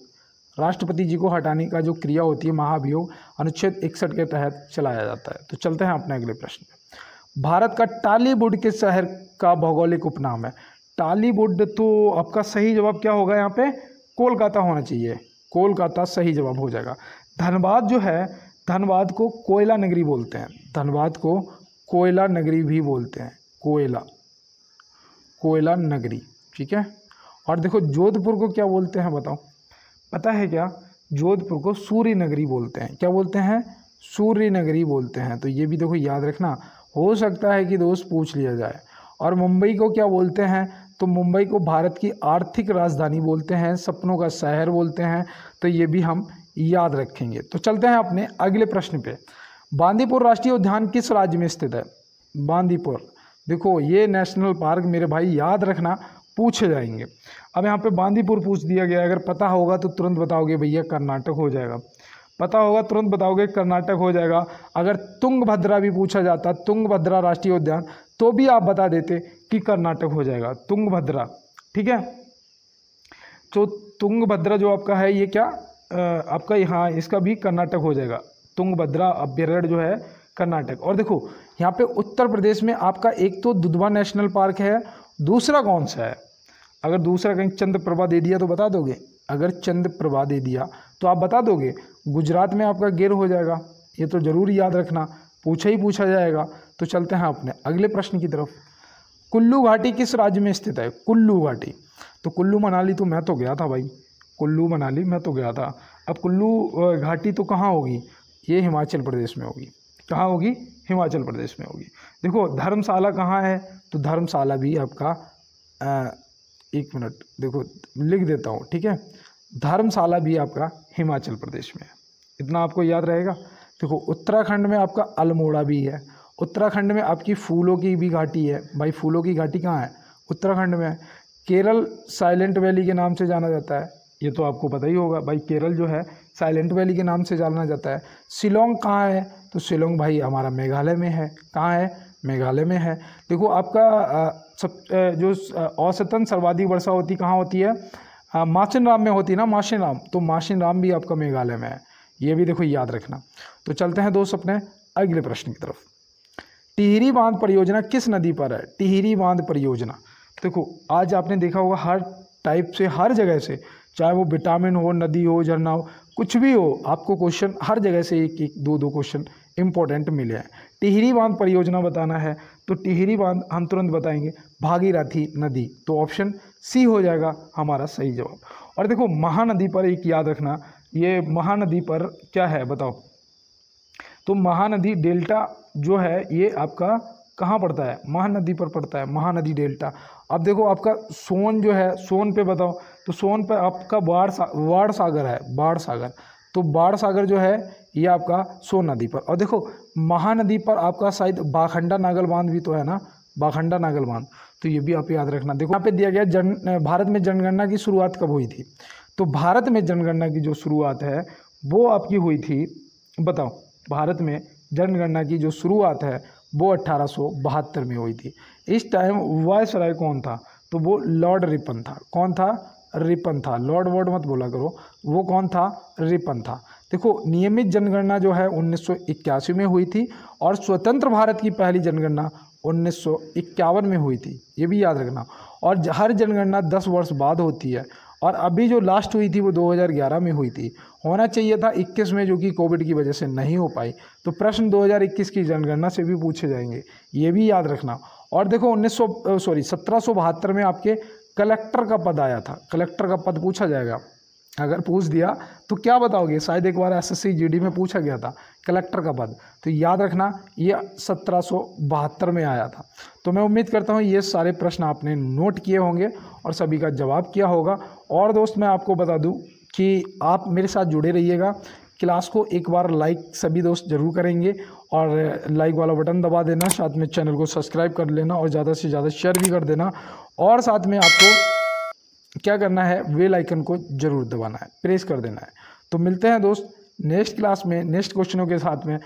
राष्ट्रपति जी को हटाने का जो क्रिया होती है महाभियोग, अनुच्छेद 61 के तहत चलाया जाता है। तो चलते हैं अपने अगले प्रश्न पे। भारत का टॉलीवुड किस शहर का भौगोलिक उपनाम है? टॉलीवुड, तो आपका सही जवाब क्या होगा यहाँ पे? कोलकाता होना चाहिए, कोलकाता सही जवाब हो जाएगा। धनबाद जो है, धनबाद को कोयला नगरी बोलते हैं, धनबाद को कोयला नगरी भी बोलते हैं, कोयला नगरी, ठीक है। और देखो जोधपुर को क्या बोलते हैं बताओ? पता है क्या? जोधपुर को सूर्य नगरी बोलते हैं। क्या बोलते हैं? सूर्य नगरी बोलते हैं। तो ये भी देखो याद रखना, हो सकता है कि दोस्त पूछ लिया जाए। और मुंबई को क्या बोलते हैं? तो मुंबई को भारत की आर्थिक राजधानी बोलते हैं, सपनों का शहर बोलते हैं। तो ये भी हम याद रखेंगे। तो चलते हैं अपने अगले प्रश्न पे। बांदीपुर राष्ट्रीय उद्यान किस राज्य में स्थित है? बांदीपुर, देखो ये नेशनल पार्क मेरे भाई याद रखना, पूछे जाएंगे। अब यहाँ पे बांदीपुर पूछ दिया गया, अगर पता होगा तो तुरंत बताओगे भैया कर्नाटक हो जाएगा, पता होगा तुरंत बताओगे कर्नाटक हो जाएगा। अगर तुंगभद्रा भी पूछा जाता, तुंगभद्रा राष्ट्रीय उद्यान, तो भी आप बता देते कि कर्नाटक हो जाएगा, तुंगभद्रा, ठीक है। तो तुंगभद्रा जो आपका है ये क्या आपका यहाँ, इसका भी कर्नाटक हो जाएगा, तुंगभद्रा अभ्यारण्य जो है कर्नाटक। और देखो यहाँ पे उत्तर प्रदेश में आपका एक तो दुधवा नेशनल पार्क है, दूसरा कौन सा है? अगर दूसरा कहीं चंद्रप्रभा दे दिया तो बता दोगे? अगर चंद्रप्रभा दे दिया तो आप बता दोगे? गुजरात में आपका गिर हो जाएगा, ये तो जरूर याद रखना, पूछा ही पूछा जाएगा। तो चलते हैं अपने अगले प्रश्न की तरफ। कुल्लू घाटी किस राज्य में स्थित है? कुल्लू घाटी, तो कुल्लू मनाली तो मैं तो गया था भाई, कुल्लू मनाली मैं तो गया था। अब कुल्लू घाटी तो कहाँ होगी? ये हिमाचल प्रदेश में होगी। कहाँ होगी? हिमाचल प्रदेश में होगी। देखो धर्मशाला कहाँ है? तो धर्मशाला भी आपका एक मिनट देखो लिख देता हूँ, ठीक है। धर्मशाला भी आपका हिमाचल प्रदेश में है, इतना आपको याद रहेगा। देखो उत्तराखंड में आपका अल्मोड़ा भी है, उत्तराखंड में आपकी फूलों की भी घाटी है भाई, फूलों की घाटी कहाँ है? उत्तराखंड में है। केरल साइलेंट वैली के नाम से जाना जाता है, ये तो आपको पता ही होगा भाई, केरल जो है साइलेंट वैली के नाम से जाना जाता है। शिलोंग कहाँ है? तो शिलोंग भाई हमारा मेघालय में है। कहाँ है? मेघालय में है। देखो आपका जो औसतन सर्वाधिक वर्षा होती कहाँ होती है? माशिनराम में होती है ना, माशिनराम। तो माशिनराम भी आपका मेघालय में है, ये भी देखो याद रखना। तो चलते हैं दोस्त अपने अगले प्रश्न की तरफ। टिहरी बांध परियोजना किस नदी पर है? टिहरी बांध परियोजना, देखो आज आपने देखा होगा हर टाइप से, हर जगह से, चाहे वो विटामिन हो, नदी हो, झरना हो, कुछ भी हो, आपको क्वेश्चन हर जगह से एक एक दो दो क्वेश्चन इंपॉर्टेंट मिले हैं। टिहरी बांध परियोजना बताना है तो टिहरी बांध हम तुरंत बताएंगे भागीरथी नदी, तो ऑप्शन सी हो जाएगा हमारा सही जवाब। और देखो महानदी पर एक याद रखना, ये महानदी पर क्या है बताओ? तो महानदी डेल्टा जो है ये आपका कहाँ पड़ता है? महानदी पर पड़ता है, महानदी डेल्टा। अब देखो आपका सोन जो है, सोन पे बताओ, तो सोन पे आपका बाढ़ सागर है, बाढ़ सागर। तो बाढ़ सागर जो है ये आपका सोन नदी पर। और देखो महानदी पर आपका शायद बाखंडा नागल बांध भी तो है ना, बाखंडा नागल बांध, तो ये भी आप याद रखना। देखो यहाँ पे दिया गया भारत में जनगणना की शुरुआत कब हुई थी? तो भारत में जनगणना की जो शुरुआत है वो आपकी हुई थी, बताओ, भारत में जनगणना की जो शुरुआत है वो 1872 में हुई थी। इस टाइम वायसराय कौन था? तो वो लॉर्ड रिपन था। कौन था? रिपन था। लॉर्ड वॉर्ड मत बोला करो, वो कौन था? रिपन था। देखो नियमित जनगणना जो है 1981 में हुई थी और स्वतंत्र भारत की पहली जनगणना 1951 में हुई थी, ये भी याद रखना। और हर जनगणना 10 वर्ष बाद होती है, और अभी जो लास्ट हुई थी वो 2011 में हुई थी। होना चाहिए था 21 में, जो कि कोविड की वजह से नहीं हो पाई। तो प्रश्न 2021 की जनगणना से भी पूछे जाएंगे, ये भी याद रखना। और देखो 1772 में आपके कलेक्टर का पद आया था, कलेक्टर का पद पूछा जाएगा। अगर पूछ दिया तो क्या बताओगे? शायद एक बार SSC GD में पूछा गया था कलेक्टर का पद, तो याद रखना ये 1772 में आया था। तो मैं उम्मीद करता हूँ ये सारे प्रश्न आपने नोट किए होंगे और सभी का जवाब किया होगा। और दोस्त मैं आपको बता दूं कि आप मेरे साथ जुड़े रहिएगा। क्लास को एक बार लाइक सभी दोस्त जरूर करेंगे और लाइक वाला बटन दबा देना, साथ में चैनल को सब्सक्राइब कर लेना और ज़्यादा से ज़्यादा शेयर भी कर देना। और साथ में आपको क्या करना है, बेल आइकन को जरूर दबाना है, प्रेस कर देना है। तो मिलते हैं दोस्त नेक्स्ट क्लास में नेक्स्ट क्वेश्चनों के साथ में।